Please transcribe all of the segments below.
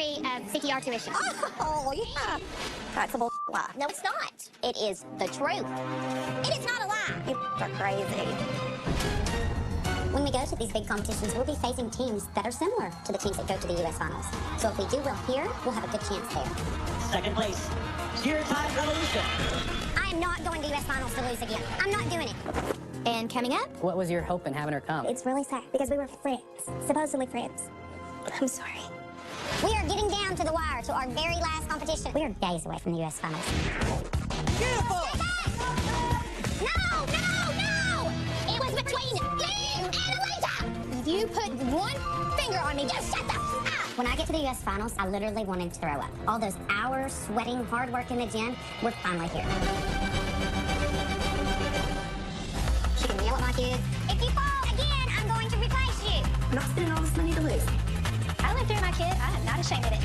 free of CPR tuition. Oh, yeah. That's a lie. No, it's not. It is the truth. It is not a lie. You are crazy. When we go to these big competitions, we'll be facing teams that are similar to the teams that go to the U.S. Finals. So if we do well here, we'll have a good chance there. Second place, Cheer Time Revolution. I am not going to U.S. Finals to lose again. I'm not doing it. And coming up... What was your hope in having her come? It's really sad because we were friends, supposedly friends. I'm sorry. We are getting down to the wire to our very last competition. We are days away from the U.S. Finals. Beautiful! No! It was between you and Alita! You put one finger on me. Just shut the f up! When I get to the U.S. Finals, I literally wanted to throw up. All those hours, sweating, hard work in the gym, we're finally here. She can yell at my kids. If you fall again, I'm going to replace you. I'm not spending all this money to lose. I lived through my kid. I am not ashamed of it.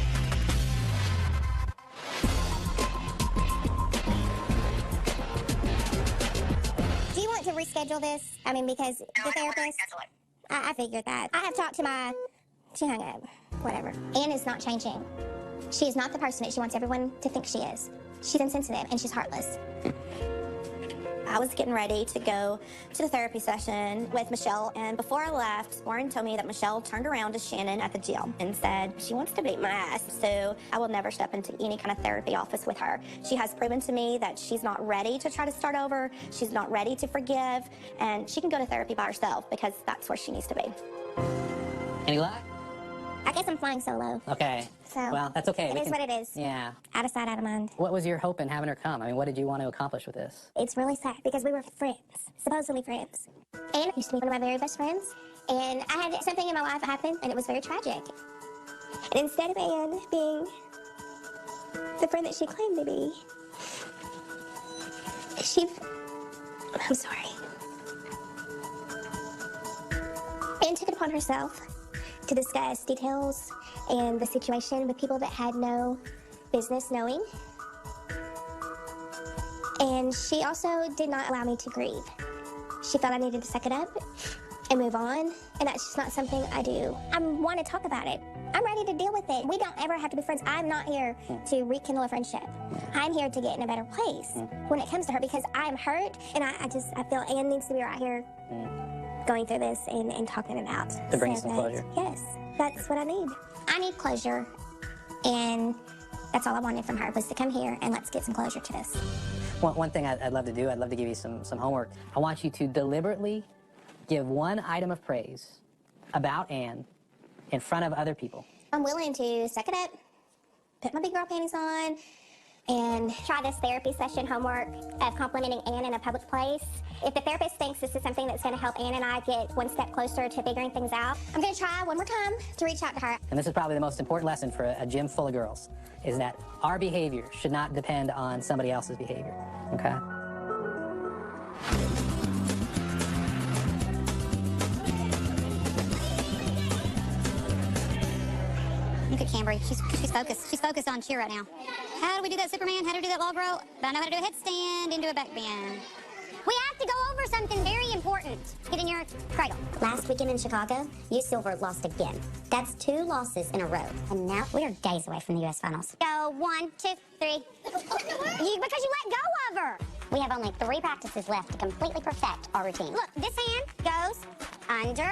Do you want to reschedule this? I mean, because the therapist... I figured that. I have talked to my... She hung up. Whatever. Anne is not changing. She is not the person that she wants everyone to think she is. She's insensitive and she's heartless. I was getting ready to go to the therapy session with Michelle, and before I left, Warren told me that Michelle turned around to Shannon at the gym and said she wants to beat my ass, so I will never step into any kind of therapy office with her. She has proven to me that she's not ready to try to start over, she's not ready to forgive, and she can go to therapy by herself because that's where she needs to be. Any luck? I guess I'm flying solo. Okay. So, well, that's okay. It is what it is. Yeah. Out of sight, out of mind. What was your hope in having her come? I mean, what did you want to accomplish with this? It's really sad because we were friends, supposedly friends. Anne used to be one of my very best friends, and I had something in my life happen, and it was very tragic. And instead of Anne being the friend that she claimed to be, I'm sorry. Anne took it upon herself to discuss details and the situation with people that had no business knowing. And she also did not allow me to grieve. She felt I needed to suck it up and move on, and that's just not something I do. I want to talk about it. I'm ready to deal with it. We don't ever have to be friends. I'm not here to rekindle a friendship. I'm here to get in a better place when it comes to her because I'm hurt, and I feel Anne needs to be right here going through this and talking it out. To bring some closure. Yes, that's what I need. I need closure, and that's all I wanted from her was to come here and let's get some closure to this. One thing I'd love to do, I'd love to give you some homework. I want you to deliberately give one item of praise about Anne in front of other people. I'm willing to suck it up, put my big girl panties on, and try this therapy session homework of complimenting Anne in a public place. If the therapist thinks this is something that's going to help Anne and I get one step closer to figuring things out, I'm going to try one more time to reach out to her. And this is probably the most important lesson for a gym full of girls, is that our behavior should not depend on somebody else's behavior, okay? Look at Cambry. She's focused. She's focused on cheer right now. How do we do that, Superman? How do we do that log roll? But I know how to do a headstand into a back bend. We have to go over something very important. Get in your cradle. Last weekend in Chicago, U Silver lost again. That's 2 losses in a row. And now we are days away from the U.S. Finals. Go 1, 2, 3. Because you let go of her. We have only 3 practices left to completely perfect our routine. Look, this hand goes under,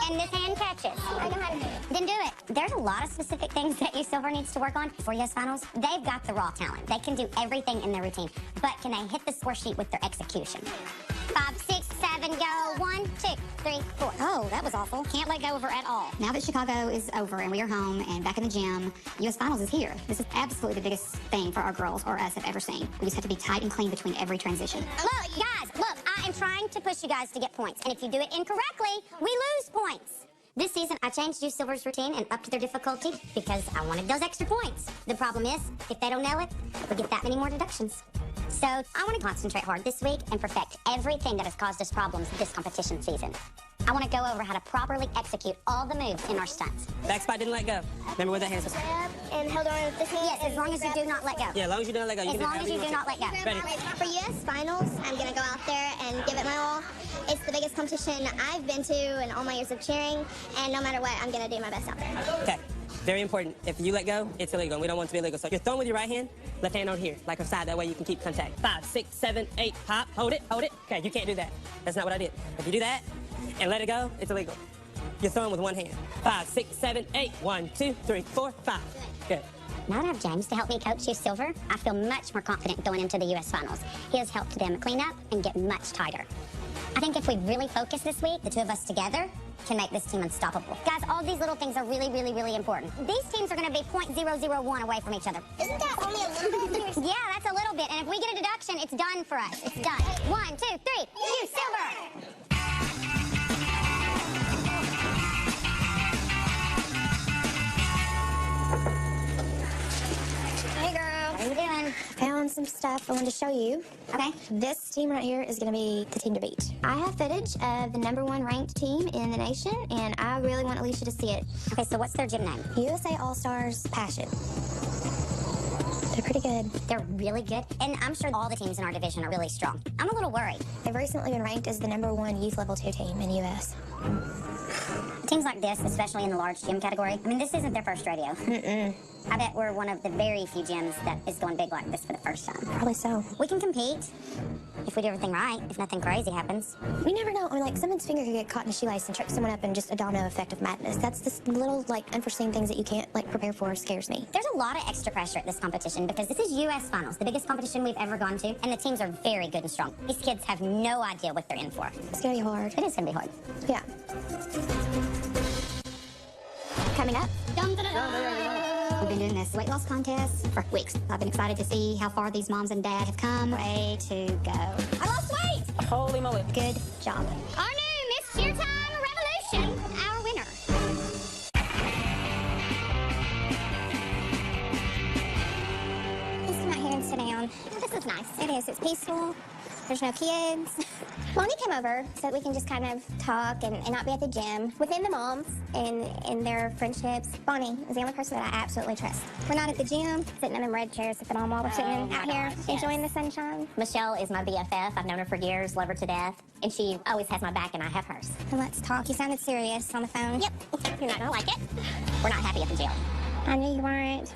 and this hand catches. I know how to do it. Then do it. There's a lot of specific things that U Silver needs to work on for U.S. Finals. They've got the raw talent. They can do everything in their routine. But can they hit the score sheet with their execution? 5, 6, 7, go. 1, 2, 3, 4. Oh, that was awful. Can't let go of her at all. Now that Chicago is over and we are home and back in the gym, U.S. Finals is here. This is absolutely the biggest thing for our girls or us have ever seen. We just have to be tight and clean between every transition. Look, guys, look, I am trying to push you guys to get points. And if you do it incorrectly, we lose points. This season, I changed U Silver's routine and upped their difficulty because I wanted those extra points. The problem is, if they don't know it, we get that many more deductions. So I want to concentrate hard this week and perfect everything that has caused us problems this competition season. I want to go over how to properly execute all the moves in our stunts. Back spot didn't let go. Remember where that hand's supposed to Grab and held on with this hand. Yes, as long as you do not let go. Yeah, as long as you don't let go. As long as you do not let go. Ready. For U.S. Finals, I'm going to go out there and give it my all. It's the biggest competition I've been to in all my years of cheering, and no matter what, I'm going to do my best out there. Okay. Very important. If you let go, it's illegal. And we don't want it to be illegal. So you're throwing with your right hand, left hand on here, like a side. That way you can keep contact. 5, 6, 7, 8, hop, hold it, hold it. Okay, you can't do that. That's not what I did. If you do that and let it go, it's illegal. You're throwing with one hand. 5, 6, 7, 8. 1, 2, 3, 4, 5. Good. Now that I have James to help me coach you silver, I feel much more confident going into the U.S. Finals. He has helped them clean up and get much tighter. I think if we really focus this week, the two of us together can make this team unstoppable. Guys, all these little things are really, really, really important. These teams are going to be .001 away from each other. Isn't that only a little bit? Yeah, that's a little bit. And if we get a deduction, it's done for us. It's done. 1, 2, 3. You silver! Hey, girl. What are you doing? Found some stuff I wanted to show you. Okay. This team right here is going to be the team to beat. I have footage of the #1 ranked team in the nation, and I really want Alicia to see it. Okay, so what's their gym name? USA All-Stars Passion. They're pretty good. They're really good. And I'm sure all the teams in our division are really strong. I'm a little worried. They've recently been ranked as the #1 youth level 2 team in the U.S. Teams like this, especially in the large gym category, I mean, this isn't their first rodeo. I bet we're one of the very few gyms that is going big like this for the first time. Probably so. We can compete if we do everything right, if nothing crazy happens. We never know. I mean, like, someone's finger could get caught in a shoelace and trip someone up, and just a domino effect of madness. That's this little, like, unforeseen things that you can't, like, prepare for. Scares me. There's a lot of extra pressure at this competition because this is U.S. Finals, the biggest competition we've ever gone to, and the teams are very good and strong. These kids have no idea what they're in for. It's gonna be hard. It is going to be hard. Yeah. Coming up. We've been doing this weight loss contest for weeks. I've been excited to see how far these moms and dads have come. Way to go. I lost weight! Holy moly. Good job. Our new Miss Cheer Time Revolution, our winner. Let's come out here and sit down. This is nice. It is. It's peaceful. There's no kids. Bonnie came over so that we can just kind of talk and not be at the gym. Within the moms and their friendships, Bonnie is the only person that I absolutely trust. We're not at the gym, sitting in them red chairs at the mall while we're sitting out here enjoying the sunshine. Michelle is my BFF. I've known her for years, love her to death. And she always has my back and I have hers. And let's talk. You sounded serious on the phone. Yep. You're not gonna like it. We're not happy at the jail. I knew you weren't.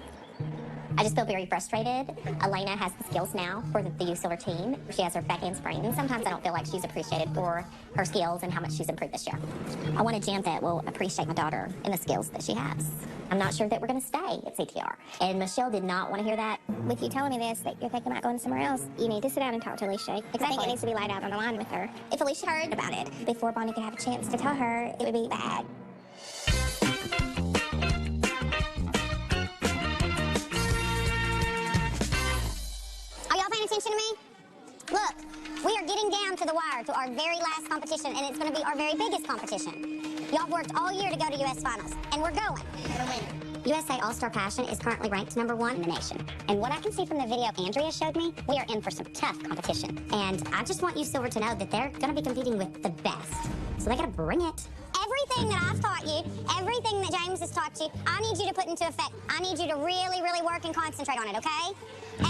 I just feel very frustrated. Elena has the skills now for the U Silver team. She has her backhand sprain, and sometimes I don't feel like she's appreciated for her skills and how much she's improved this year. I want a gym that will appreciate my daughter and the skills that she has. I'm not sure that we're going to stay at CTR. And Michelle did not want to hear that. With you telling me this, that you're thinking about going somewhere else, you need to sit down and talk to Alicia. I think it needs to be laid out on the line with her. If Alicia heard about it before Bonnie could have a chance to tell her, it would be bad. Are y'all paying attention to me? Look, we are getting down to the wire to our very last competition, and it's going to be our very biggest competition. Y'all worked all year to go to U.S. Finals, and we're going. We're winning. USA All-Star Passion is currently ranked #1 in the nation. And what I can see from the video Andrea showed me, we are in for some tough competition. And I just want you, Silver, to know that they're going to be competing with the best. So they got to bring it. Everything that I've taught you, everything that James has taught you, I need you to put into effect. I need you to really, really work and concentrate on it, okay?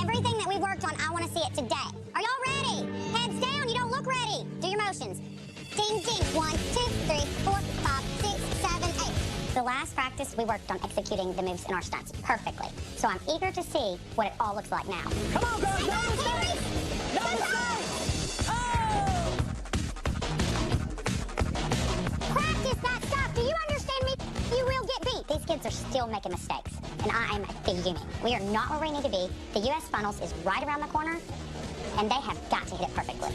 Everything that we worked on, I want to see it today. Are y'all ready? Heads down, you don't look ready. Do your motions. Ding, ding. 1, 2, 3, 4, 5, 6, 7, 8. The last practice, we worked on executing the moves in our stunts perfectly. So I'm eager to see what it all looks like now. Come on, girls. Hey, No mistake. No mistake. Oh! Practice that stuff. Do you understand me? You will get beat. These kids are still making mistakes, and I am fuming. We are not where we need to be. The U.S. Finals is right around the corner, and they have got to hit it perfectly.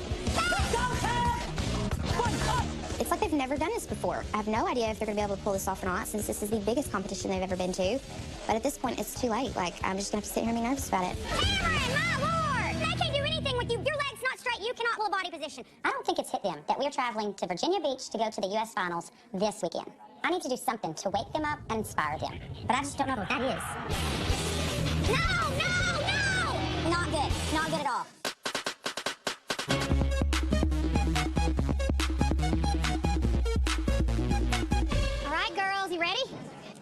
It's like they've never done this before. I have no idea if they're going to be able to pull this off or not, since this is the biggest competition they've ever been to. But at this point, it's too late. Like, I'm just going to have to sit here and be nervous about it. Cameron, my lord! They can't do anything with you. Your leg's not straight. You cannot pull a body position. I don't think it's hit them that we are traveling to Virginia Beach to go to the U.S. Finals this weekend. I need to do something to wake them up and inspire them. But I just don't know what that is. No, no, no! Not good. Not good at all. All right, girls, you ready?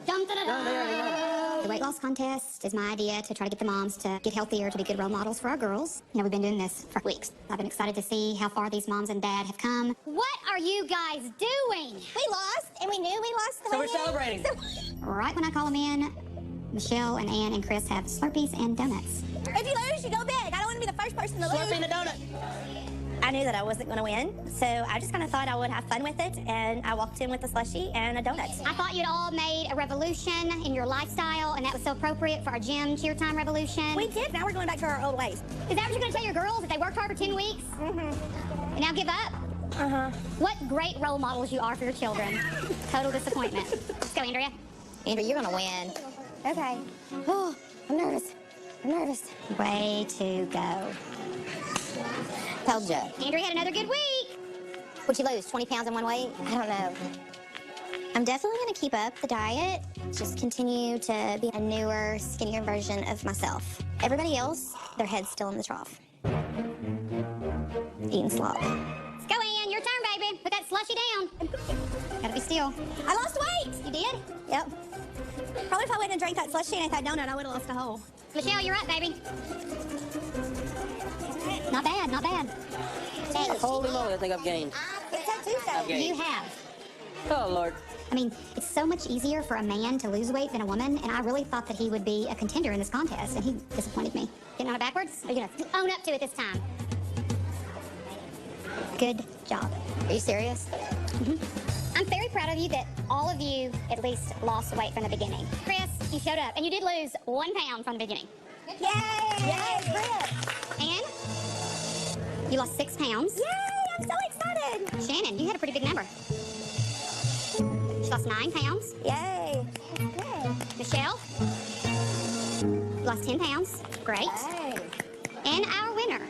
Dum, da, da, da. The weight loss contest is my idea to try to get the moms to get healthier, to be good role models for our girls. You know, we've been doing this for weeks. I've been excited to see how far these moms and dad have come. What are you guys doing? We lost, and we knew we lost the So we're way in. celebrating. Right when I call them in, Michelle and Ann and Chris have Slurpees and donuts. If you lose, you go big. I don't want to be the first person to lose. Slurping the donut. I knew that I wasn't going to win, so I just kind of thought I would have fun with it, and I walked in with a slushie and a donut. I thought you'd all made a revolution in your lifestyle, and that was so appropriate for our gym cheer time revolution. We did. Now we're going back to our old ways. Is that what you're going to tell your girls, that they worked hard for 10 weeks? Mm-hmm. And now give up? Uh-huh. What great role models you are for your children. Total disappointment. Let's go, Andrea. Andrea, you're going to win. Okay. Oh, I'm nervous. I'm nervous. Way to go. Told you. Andrea had another good week. Would you lose 20 pounds in one week? I don't know. I'm definitely going to keep up the diet. Just continue to be a newer, skinnier version of myself. Everybody else, their head's still in the trough. Eating slop. Let's go, Ann. Your turn, baby. Put that slushy down. Gotta be still. I lost weight! You did? Yep. Probably if I went and drank that slushy and ate that donut, I would have lost a whole. Michelle, you're up, baby. Not bad, not bad. Holy moly, I think I've gained. It's a Tuesday. Okay. You have. Oh, Lord. I mean, it's so much easier for a man to lose weight than a woman, and I really thought that he would be a contender in this contest, and he disappointed me. Getting on it backwards? Or are you gonna own up to it this time? Good job. Are you serious? I'm very proud of you that all of you at least lost weight from the beginning. Chris, you showed up, and you did lose 1 pound from the beginning. Yay! Yay, Chris! And you lost 6 pounds. Yay! I'm so excited! Shannon, you had a pretty big number. She lost 9 pounds. Yay! Yay! Michelle, you lost 10 pounds. Great. Yay! And our winner,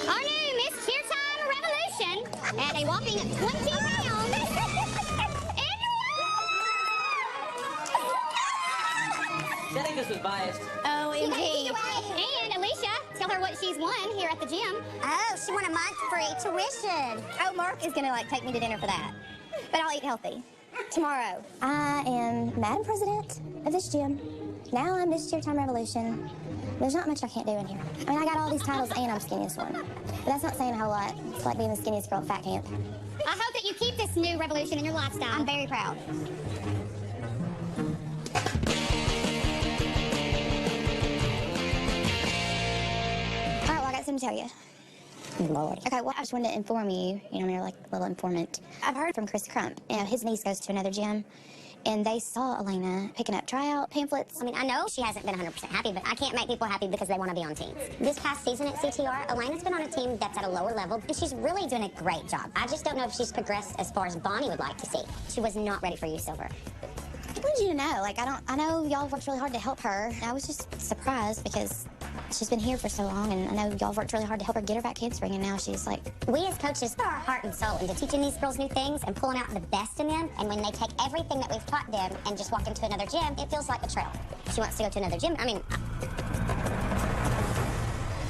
our new Miss Cheer Time Revolution at a whopping 20 pounds. I think this was biased. OMG. And Alicia, tell her what she's won here at the gym. Oh, she won a month free tuition. Oh, Mark is gonna take me to dinner for that. But I'll eat healthy. Tomorrow. I am Madam President of this gym. Now I'm Miss Cheer Time Revolution. There's not much I can't do in here. I mean, I got all these titles and I'm skinniest one. But that's not saying a whole lot. It's like being the skinniest girl at fat camp. I hope that you keep this new revolution in your lifestyle. I'm very proud. All right, well, I got something to tell you. Lord. Okay, well, I just wanted to inform you, you're like a little informant. I've heard from Chris Crump, his niece goes to another gym, and they saw Elena picking up tryout pamphlets. I mean, I know she hasn't been 100% happy, but I can't make people happy because they want to be on teams. This past season at CTR, Elena's been on a team that's at a lower level, and she's really doing a great job. I just don't know if she's progressed as far as Bonnie would like to see. She was not ready for you, Silver. I wanted you to know, I know y'all worked really hard to help her. I was just surprised because she's been here for so long, and I know y'all worked really hard to help her get her back handspring, and now she's like... We as coaches put our heart and soul into teaching these girls new things and pulling out the best in them, and when they take everything that we've taught them and just walk into another gym, it feels like betrayal. She wants to go to another gym. I mean...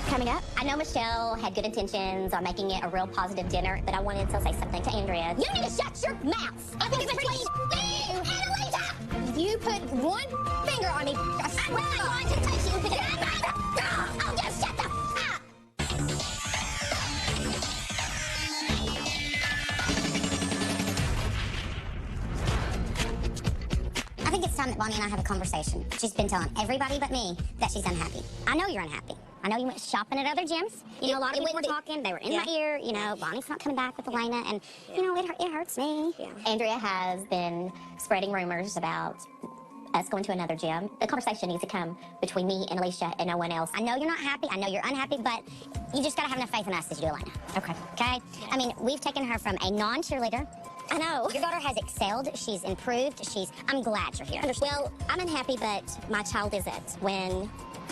Coming up, I know Michelle had good intentions on making it a real positive dinner, but I wanted to say something to Andrea. You need to shut your mouth! I think it's between you and Alicia! You put one finger on me, I swear I'm going to touch you. Oh, just shut the up! I think it's time that Bonnie and I have a conversation. She's been telling everybody but me that she's unhappy. I know you're unhappy. I know you went shopping at other gyms. A lot of people were talking. They were in my ear. Bonnie's not coming back with Elena, and, it hurts me. Yeah. Andrea has been spreading rumors about us going to another gym. The conversation needs to come between me and Alicia and no one else. I know you're not happy. I know you're unhappy, but you just got to have enough faith in us as you do Elena. Okay. Okay? I mean, we've taken her from a non-cheerleader. I know. Your daughter has excelled. She's improved. I'm glad you're here. Well, I'm unhappy, but my child isn't. When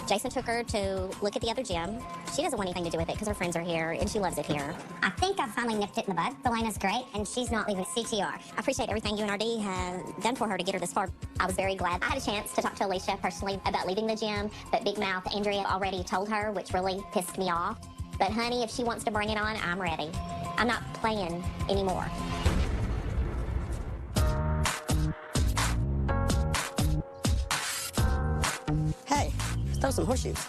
Jason took her to look at the other gym, she doesn't want anything to do with it because her friends are here and she loves it here. I think I finally nipped it in the bud. Elena's great, and she's not leaving CTR. I appreciate everything UNRD has done for her to get her this far. I was very glad. I had a chance to talk to Alicia personally about leaving the gym, but Big Mouth Andrea already told her, which really pissed me off. But honey, if she wants to bring it on, I'm ready. I'm not playing anymore. throw some horseshoes.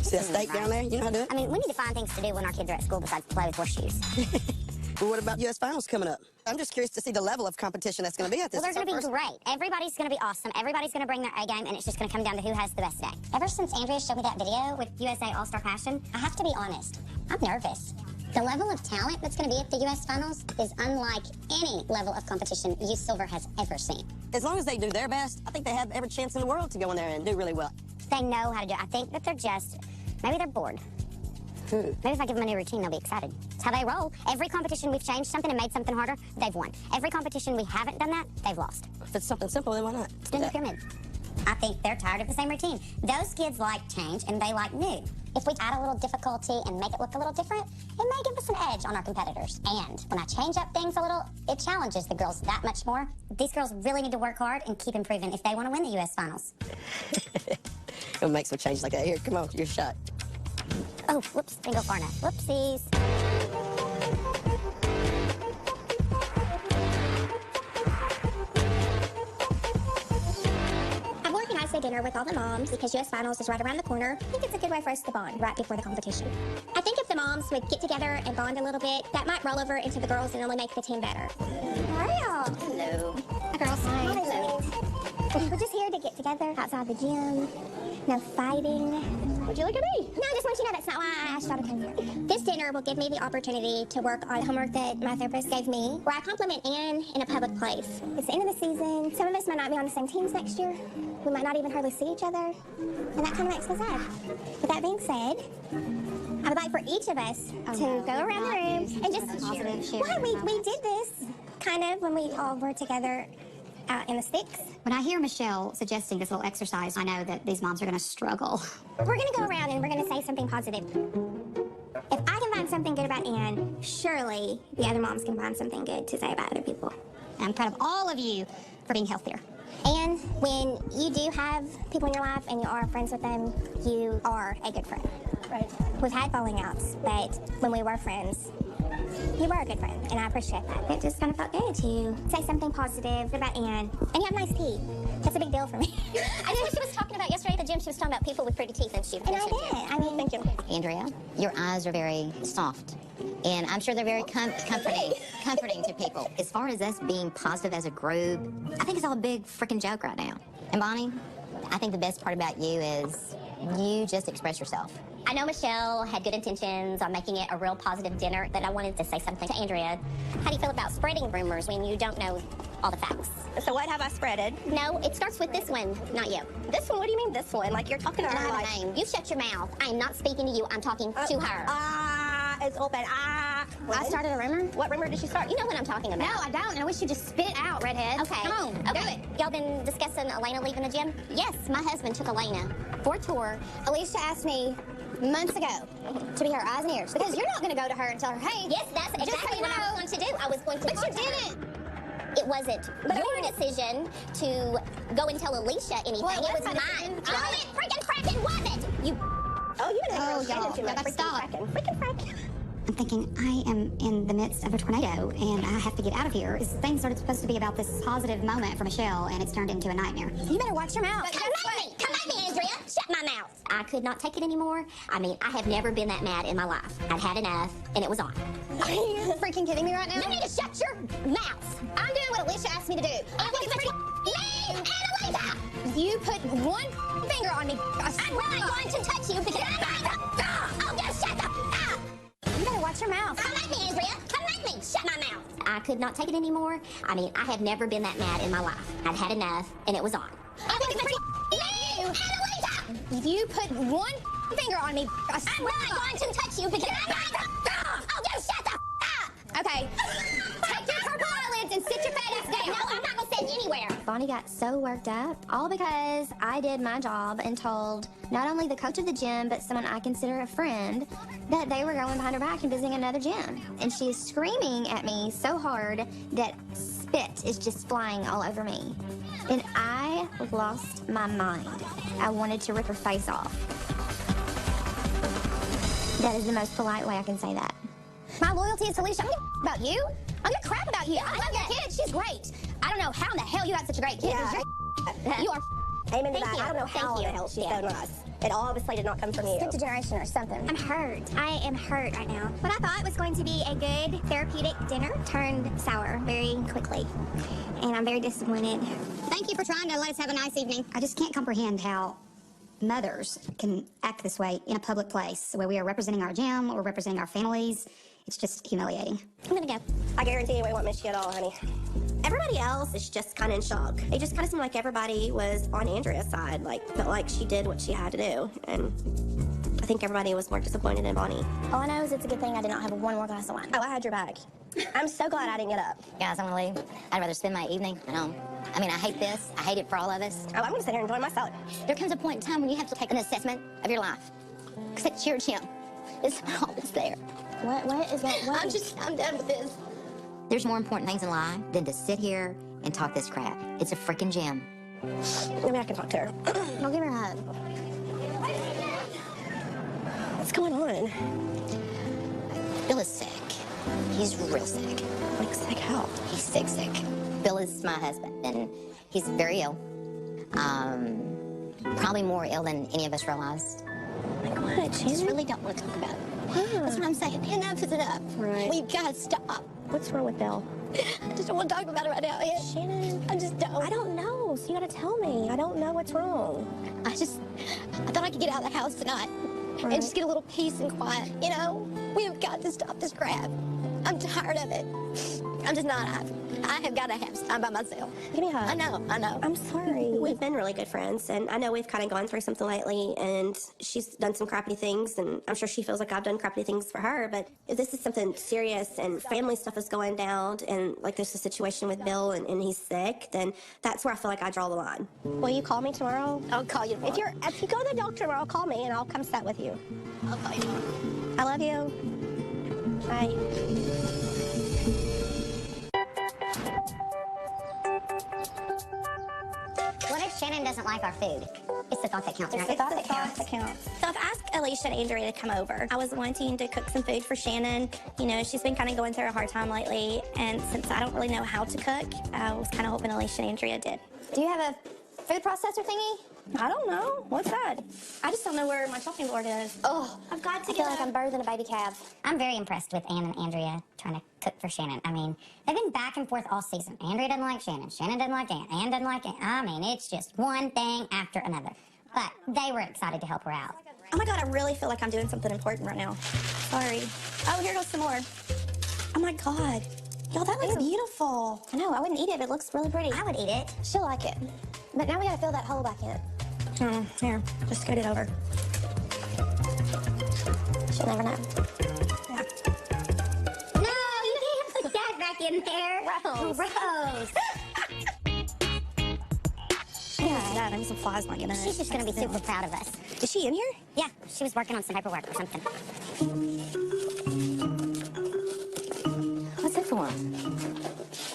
See that stake down there? You know how to do it? I mean, we need to find things to do when our kids are at school besides play with horseshoes. Well, what about U.S. finals coming up? I'm just curious to see the level of competition that's going to be at this. Well, they're going to be great. Everybody's going to be awesome. Everybody's going to bring their A game, and it's just going to come down to who has the best day. Ever since Andrea showed me that video with USA All-Star Passion, I have to be honest, I'm nervous. The level of talent that's going to be at the U.S. Finals is unlike any level of competition U Silver has ever seen. As long as they do their best, I think they have every chance in the world to go in there and do really well. They know how to do it. I think that they're just, maybe they're bored. Maybe if I give them a new routine, they'll be excited. It's how they roll. Every competition we've changed something and made something harder, they've won. Every competition we haven't done that, they've lost. If it's something simple, then why not? Spin the pyramid. I think they're tired of the same routine. Those kids like change and they like new. If we add a little difficulty and make it look a little different, it may give us an edge on our competitors. And when I change up things a little, it challenges the girls that much more. These girls really need to work hard and keep improving if they want to win the U.S. Finals. It'll make some change like that. Here, come on, your shot. Oh, whoops, didn't go far enough. Whoopsies. I'm organizing dinner with all the moms because U.S. Finals is right around the corner. I think it's a good way for us to bond right before the competition. I think if the moms would get together and bond a little bit, that might roll over into the girls and only make the team better. How are y'all? Hello. Hi, girls. Hi. We're just here to get together outside the gym. No fighting. Would you look at me? No, I just want you to know that's not why I asked y'all to come here. This dinner will give me the opportunity to work on homework that my therapist gave me, where I compliment Ann in a public place. It's the end of the season. Some of us might not be on the same teams next year. We might not even hardly see each other. And that kind of makes me sad. With that being said, I would like for each of us to go around the room and just... Why? We did this kind of when we all were together out in the sticks. When I hear Michelle suggesting this little exercise, I know that these moms are going to struggle. We're going to go around and we're going to say something positive. If I can find something good about Ann, surely the other moms can find something good to say about other people. I'm proud of all of you for being healthier. And when you do have people in your life and you are friends with them, you are a good friend. Right. We've had falling outs, but when we were friends, you were a good friend, and I appreciate that. It just kind of felt good to say something positive about Ann. And you have nice teeth. That's a big deal for me. I know what she was talking about yesterday at the gym. She was talking about people with pretty teeth, and she And I did. I mean, thank you. Andrea, your eyes are very soft, and I'm sure they're very comforting to people. As far as us being positive as a group, I think it's all a big freaking joke right now. And Bonnie, I think the best part about you is you just express yourself. I know Michelle had good intentions on making it a real positive dinner, but I wanted to say something to Andrea. How do you feel about spreading rumors when you don't know all the facts? So what have I spreaded? No, it starts with this one, not you. This one? What do you mean this one? Like you're talking to And I her have like... a name. You shut your mouth. I am not speaking to you. I'm talking to her. It's open. I started a rumor? What rumor did she start? You know what I'm talking about. No, I don't, and I wish you'd just spit it out, redhead. Okay. Come on, okay. do it. Y'all been discussing Elena leaving the gym? Yes, my husband took Elena for a tour. Alicia asked me months ago to be her eyes and ears, because you're not going to go to her and tell her, hey, Yes, that's exactly what I was going to do. I was going to but talk you to her. didn't. It wasn't your decision to go and tell Alicia anything. Well, it was my mine. decision. Oh, it freaking cracking was it? You. Oh, you didn't Oh, know she y'all. did too much. Y'all gotta stop. Freaking fracking. I'm thinking, I am in the midst of a tornado, and I have to get out of here. This thing's sort of supposed to be about this positive moment for Michelle, and it's turned into a nightmare. You better watch your mouth. Come at me, Andrea. Shut my mouth. I could not take it anymore. I mean, I have never been that mad in my life. I'd had enough, and it was on. Are you freaking kidding me right now? You need to shut your mouth. I'm doing what Alicia asked me to do. It was between me and Alicia. You put one finger on me. I'm not going to touch you because I'll just shut the up. You better watch your mouth. Come at me, Andrea. Come at me. Shut my mouth. I could not take it anymore. I mean, I have never been that mad in my life. I'd had enough, and it was on. It was between you and Alicia. You put one finger on me. I'm not going to touch you because I'll just shut the up. Okay. Take your purple eyelids and sit your fat ass down. No, I'm not going to sit anywhere. Bonnie got so worked up, all because I did my job and told not only the coach of the gym, but someone I consider a friend, that they were going behind her back and visiting another gym. And she is screaming at me so hard that spit is just flying all over me. And I lost my mind. I wanted to rip her face off. That is the most polite way I can say that. My loyalty is to Alicia. I don't give about you. I don't give a crap about you. I love your kid. She's great. I don't know how in the hell you had such a great kid. Yeah. You are Amen to Thank that. you. I don't know Thank how the you. hell she's Yeah. so nice. It obviously did not come from you. Fifth generation or something. I'm hurt. I am hurt right now. What I thought was going to be a good therapeutic dinner turned sour very quickly. And I'm very disappointed. Thank you for trying to let us have a nice evening. I just can't comprehend how mothers can act this way in a public place where we are representing our gym or representing our families. It's just humiliating. I'm gonna go. I guarantee you we won't miss you at all, honey. Everybody else is just kind of in shock. It just kind of seemed like everybody was on Andrea's side, like felt like she did what she had to do. And I think everybody was more disappointed in Bonnie. All I know is it's a good thing I did not have one more glass of wine. Oh, I had your back. I'm so glad I didn't get up. Guys, I'm gonna leave. I'd rather spend my evening at home. I mean, I hate this. I hate it for all of us. Oh, I'm gonna sit here and enjoy my salad. There comes a point in time when you have to take an assessment of your life. Because it's your gym. It's all that's there. What is that? What? I'm done with this. There's more important things in life than to sit here and talk this crap. It's a freaking gym. Maybe I can talk to her. I'll give her a hug. What's going on? Bill is sick. He's real sick. Like, sick how? He's sick. Bill is my husband, and he's very ill. Probably more ill than any of us realized. Like what? I just really don't want to talk about it. That's what I'm saying. Enough is enough. Right. We've got to stop. What's wrong with Bill? I just don't want to talk about it right now. Shannon, I just don't. I don't know, so you gotta tell me. I don't know what's wrong. I thought I could get out of the house tonight and just get a little peace and quiet. You know, we have got to stop this crap. I'm tired of it. I'm just not. I have got to have some time by myself. Give me a hug. I know. I'm sorry. We've been really good friends, and I know we've kind of gone through something lately, and she's done some crappy things, and I'm sure she feels like I've done crappy things for her, but if this is something serious and family stuff is going down, and like there's a situation with Bill and he's sick, then that's where I feel like I draw the line. Will you call me tomorrow? I'll call you tomorrow. If you go to the doctor tomorrow, call me, and I'll come sit with you. I'll call you tomorrow. I love you. Bye. What if Shannon doesn't like our food? It's the thought that counts, It's right? the thought that counts. So I've asked Alicia and Andrea to come over. I was wanting to cook some food for Shannon. You know, she's been kind of going through a hard time lately, and since I don't really know how to cook, I was kind of hoping Alicia and Andrea did. Do you have a food processor thingy? I don't know. What's that? I just don't know where my chopping board is. Oh, I've got to I feel like I'm birthing a baby calf. I'm very impressed with Ann and Andrea trying to cook for Shannon. I mean, they've been back and forth all season. Andrea doesn't like Shannon. Shannon doesn't like Ann. Ann doesn't like Ann. I mean, it's just one thing after another. But they were excited to help her out. Oh my God, I really feel like I'm doing something important right now. Sorry. Oh, here goes some more. Oh my God. Yo, that looks beautiful. I know, I wouldn't eat it, but it looks really pretty. I would eat it. She'll like it. But now we gotta fill that hole back in. Here, just scoot it over. She'll never know. Yeah. No, you can't put that back in there. Gross. Yeah, I need some flies not getting in it. She's just going to be super proud of us. Is she in here? Yeah, she was working on some paperwork or something. What's it for?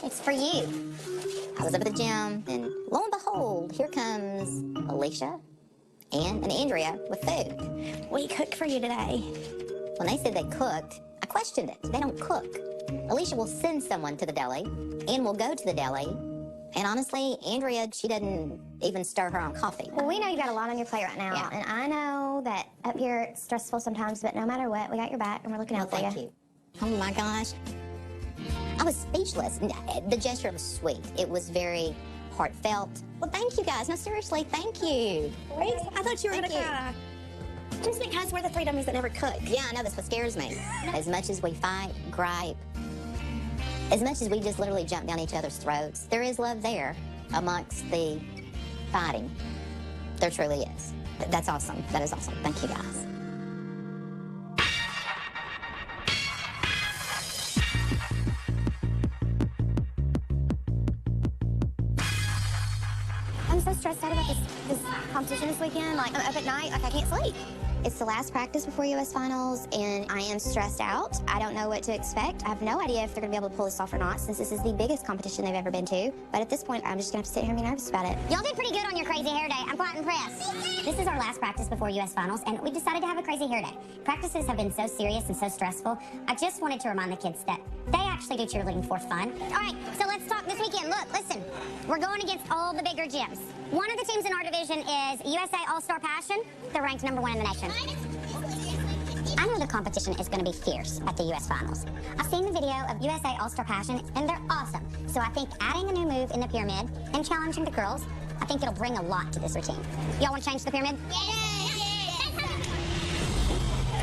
It's for you. I was up at the gym, and lo and behold, here comes Alicia and Andrea with food. We cooked for you today. When they said they cooked, I questioned it. They don't cook. Alicia will send someone to the deli, and will go to the deli. And honestly, Andrea, she doesn't even stir her own coffee. Well, we know you've got a lot on your plate right now. Yeah. And I know that up here it's stressful sometimes, but no matter what, we got your back and we're looking Well, out for thank you. you. Oh my gosh. I was speechless. The gesture was sweet. It was very heartfelt. Well, thank you guys. No, seriously, thank you. Right? I thought you were Thank gonna you. cry. Just because we're the three dummies that never cook. Yeah, I know, that's what scares me. As much as we fight, gripe, as much as we just literally jump down each other's throats, there is love there amongst the fighting. There truly is. That's awesome. That is awesome. Thank you, guys. I'm so stressed out about this competition this weekend. Like, I'm up at night, like I can't sleep. It's the last practice before U.S. Finals, and I am stressed out. I don't know what to expect. I have no idea if they're going to be able to pull this off or not, since this is the biggest competition they've ever been to. But at this point, I'm just going to have to sit here and be nervous about it. Y'all did pretty good on your crazy hair day. I'm quite impressed. This is our last practice before U.S. Finals, and we decided to have a crazy hair day. Practices have been so serious and so stressful. I just wanted to remind the kids that they actually do cheerleading for fun. All right, so let's talk this weekend. Look, listen, we're going against all the bigger gyms. One of the teams in our division is USA All-Star Passion. They're ranked #1 in the nation. I know the competition is going to be fierce at the U.S. Finals. I've seen the video of USA All-Star Passion, and they're awesome. So I think adding a new move in the pyramid and challenging the girls, I think it'll bring a lot to this routine. Y'all want to change the pyramid?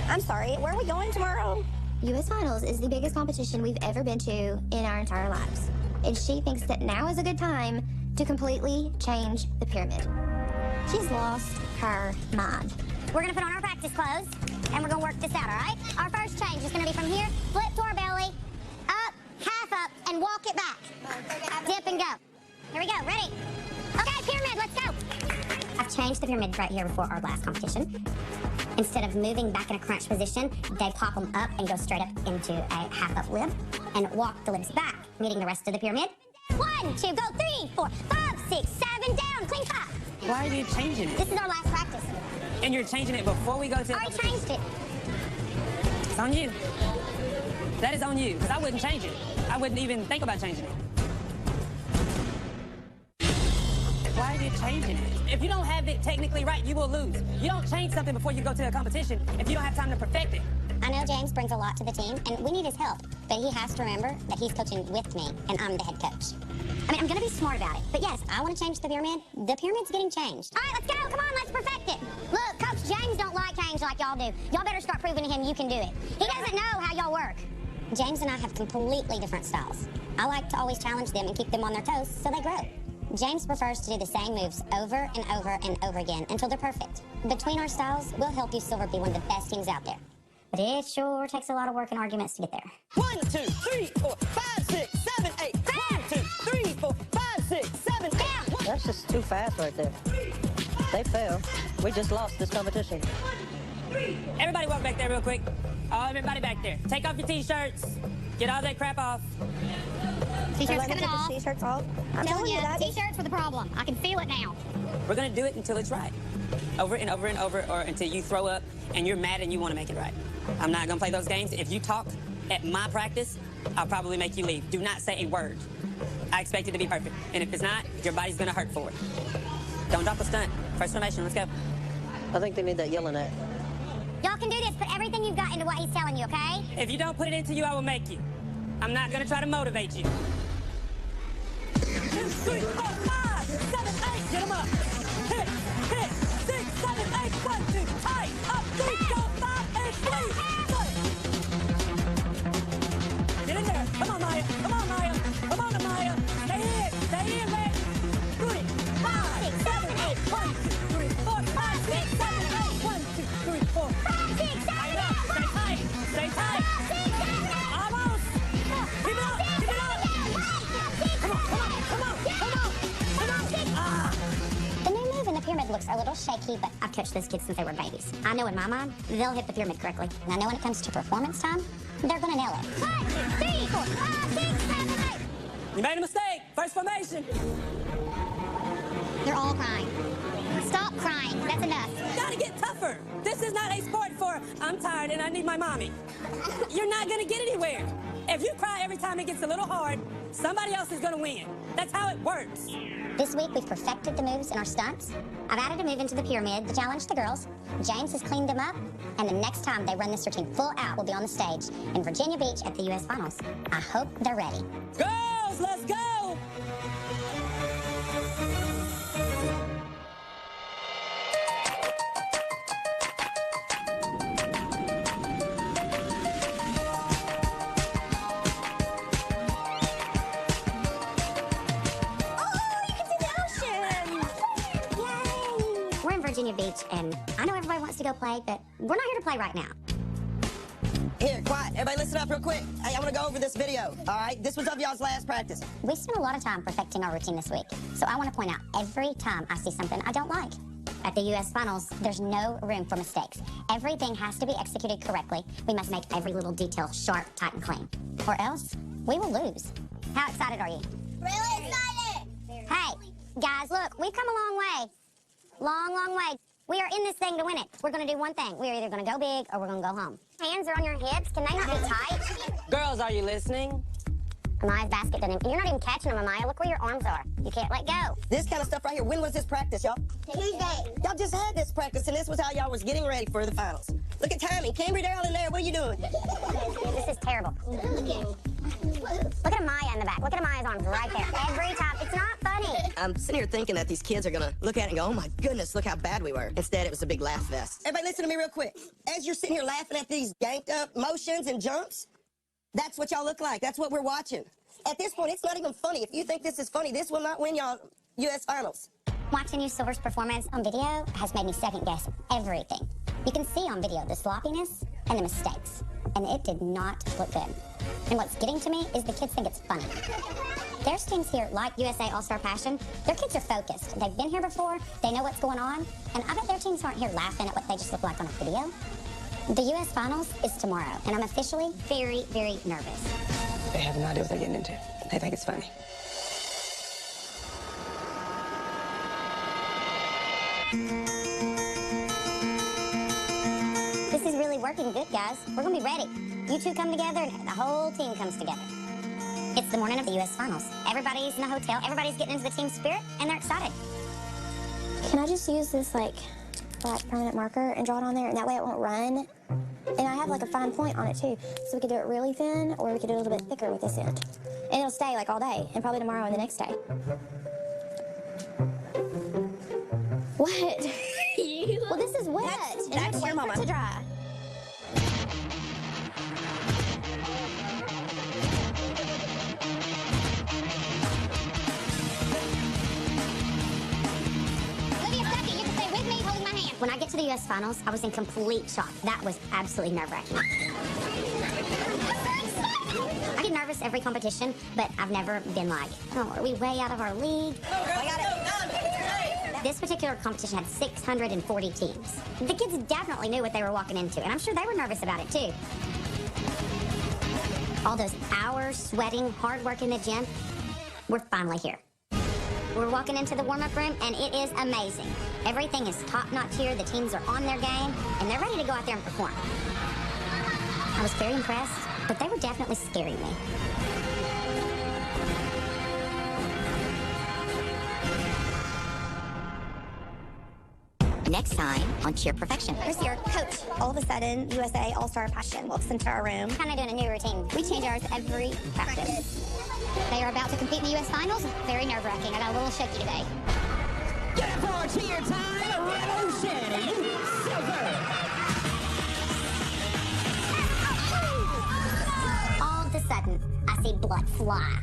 I'm sorry, where are we going tomorrow? U.S. Finals is the biggest competition we've ever been to in our entire lives. And she thinks that now is a good time to completely change the pyramid. She's lost her mind. We're going to put on our practice clothes, and we're going to work this out, all right? Our first change is going to be from here, flip to our belly, up, half up, and walk it back. Dip and go. Here we go, ready? Okay, pyramid, let's go. I've changed the pyramid right here before our last competition. Instead of moving back in a crunch position, they pop them up and go straight up into a half-up lib and walk the libs back, meeting the rest of the pyramid. 1, 2, go, 3, 4, 5, 6, 7, down, clean 5. Why are you changing it? This is our last practice. And you're changing it before we go to the I already changed it. It's on you. That is on you, because I wouldn't change it. I wouldn't even think about changing it. Why are you changing it? If you don't have it technically right, you will lose. You don't change something before you go to a competition if you don't have time to perfect it. I know James brings a lot to the team, and we need his help. But he has to remember that he's coaching with me, and I'm the head coach. I mean, I'm going to be smart about it. But yes, I want to change the pyramid. The pyramid's getting changed. All right, let's go. Come on, let's perfect it. Look, Coach James don't like change like y'all do. Y'all better start proving to him you can do it. He doesn't know how y'all work. James and I have completely different styles. I like to always challenge them and keep them on their toes so they grow. James prefers to do the same moves over and over and over again until they're perfect. Between our styles, we'll help you Silver be one of the best teams out there. But it sure takes a lot of work and arguments to get there. 1, 2, 3, 4, 5, 6, 7, 8. 1, 2, 3, 4, 5, 6, 7, 8. That's just too fast right there. They fell. We just lost this competition. Everybody walk back there real quick. Everybody back there. Take off your T-shirts. Get all that crap off. T-shirts coming off. T-shirts off. I'm Telling you, that T-shirts were the problem. I can feel it now. We're going to do it until it's right. Over and over and over, or until you throw up and you're mad and you want to make it right. I'm not going to play those games. If you talk at my practice, I'll probably make you leave. Do not say a word. I expect it to be perfect. And if it's not, your body's going to hurt for it. Don't drop a stunt. First formation, let's go. I think they need that yelling at. Y'all can do this. Put everything you've got into what he's telling you, okay? If you don't put it into you, I will make you. I'm not going to try to motivate you. 2, 3, 4, 5, 7, 8. Get them up. Hit, 6, 7, 8. 1, 2, tight, up, 3, 4, 5, and 3. Get in there. Come on, Maya. Come on, Maya. Come on, Maya. Stay in, man. Do it. 5, 6, 7, 8. 1, 2, 3, 4, 5, 6, 7, 8. 1, 2, 3, 4, 5, 6, 7, 8. Stay tight. Stay tight. Almost. Keep it up. Keep it up. Come on, come on, come on, come on, come on. The new move in the pyramid looks a little shaky, but I've coached those kids since they were babies. I know in my mind, they'll hit the pyramid correctly. And I know when it comes to performance time, they're going to nail it. 1, 2, 3, 4, 5, 6, 7, 8. You made a mistake. First formation. They're all crying. Stop crying. That's enough. You gotta get tougher. This is not a sport for I'm tired and I need my mommy. You're not gonna get anywhere. If you cry every time it gets a little hard, somebody else is gonna win. That's how it works. This week, we've perfected the moves in our stunts. I've added a move into the pyramid to challenge the girls. James has cleaned them up. And the next time they run this routine full out, we'll be on the stage in Virginia Beach at the U.S. Finals. I hope they're ready. Girls, let's go! Virginia Beach, and I know everybody wants to go play, but we're not here to play right now. Here, quiet. Everybody listen up real quick. Hey, I want to go over this video, all right? This was of y'all's last practice. We spent a lot of time perfecting our routine this week, so I want to point out every time I see something I don't like. At the U.S. Finals, there's no room for mistakes. Everything has to be executed correctly. We must make every little detail sharp, tight, and clean. Or else, we will lose. How excited are you? Really excited! Hey, guys, look, we've come a long way. Long way. We are in this thing to win it. We're going to do one thing. We're either going to go big or we're going to go home. Hands are on your hips. Can they not be tight? Girls, are you listening? Amaya's basket didn't. You're not even catching them, Amaya. Look where your arms are. You can't let go. This kind of stuff right here, when was this practice, y'all? Tuesday. Y'all just had this practice, and this was how y'all was getting ready for the finals. Look at timing. Cambry down in there. What are you doing? This is terrible. Look at Amaya in the back. Look at Amaya's arms right there. Every time. It's not funny. I'm sitting here thinking that these kids are going to look at it and go, oh, my goodness, look how bad we were. Instead, it was a big laugh fest. Everybody listen to me real quick. As you're sitting here laughing at these ganked up motions and jumps, that's what y'all look like. That's what we're watching. At this point, it's not even funny. If you think this is funny, this will not win y'all U.S. Finals. Watching you Silver's performance on video has made me second guess everything. You can see on video the sloppiness and the mistakes, and it did not look good. And what's getting to me is the kids think it's funny. There's teams here like USA All-Star Passion. Their kids are focused. They've been here before. They know what's going on. And I bet their teams aren't here laughing at what they just look like on a video. The U.S. Finals is tomorrow, and I'm officially very, very nervous. They have no idea what they're getting into. They think it's funny. This is really working good, guys. We're gonna be ready. You two come together, and the whole team comes together. It's the morning of the U.S. Finals. Everybody's in the hotel. Everybody's getting into the team spirit, and they're excited. Can I just use this, like, black permanent marker and draw it on there, and that way it won't run? And I have, like, a fine point on it, too. So we could do it really thin, or we could do it a little bit thicker with this end. And it'll stay, like, all day, and probably tomorrow and the next day. What? Well, this is wet. That's your mama. To dry. Olivia Stuckey, you can stay with me holding my hand. When I get to the U.S. Finals, I was in complete shock. That was absolutely nerve-wracking. I get nervous every competition, but I've never been like, oh, are we way out of our league? I got it. This particular competition had 640 teams. The kids definitely knew what they were walking into, and I'm sure they were nervous about it too. All those hours sweating, hard work in the gym, we're finally here. We're walking into the warm-up room, and it is amazing. Everything is top-notch here. The teams are on their game, and they're ready to go out there and perform. I was very impressed, but they were definitely scaring me. Next time on Cheer Perfection. Here's your coach. All of a sudden, USA All-Star Passion walks into our room. Kind of doing a new routine. We change ours every practice. They are about to compete in the U.S. Finals. Very nerve-wracking. I got a little shaky today. Get it for cheer time, Revolution, Silver. All of a sudden, I see blood fly.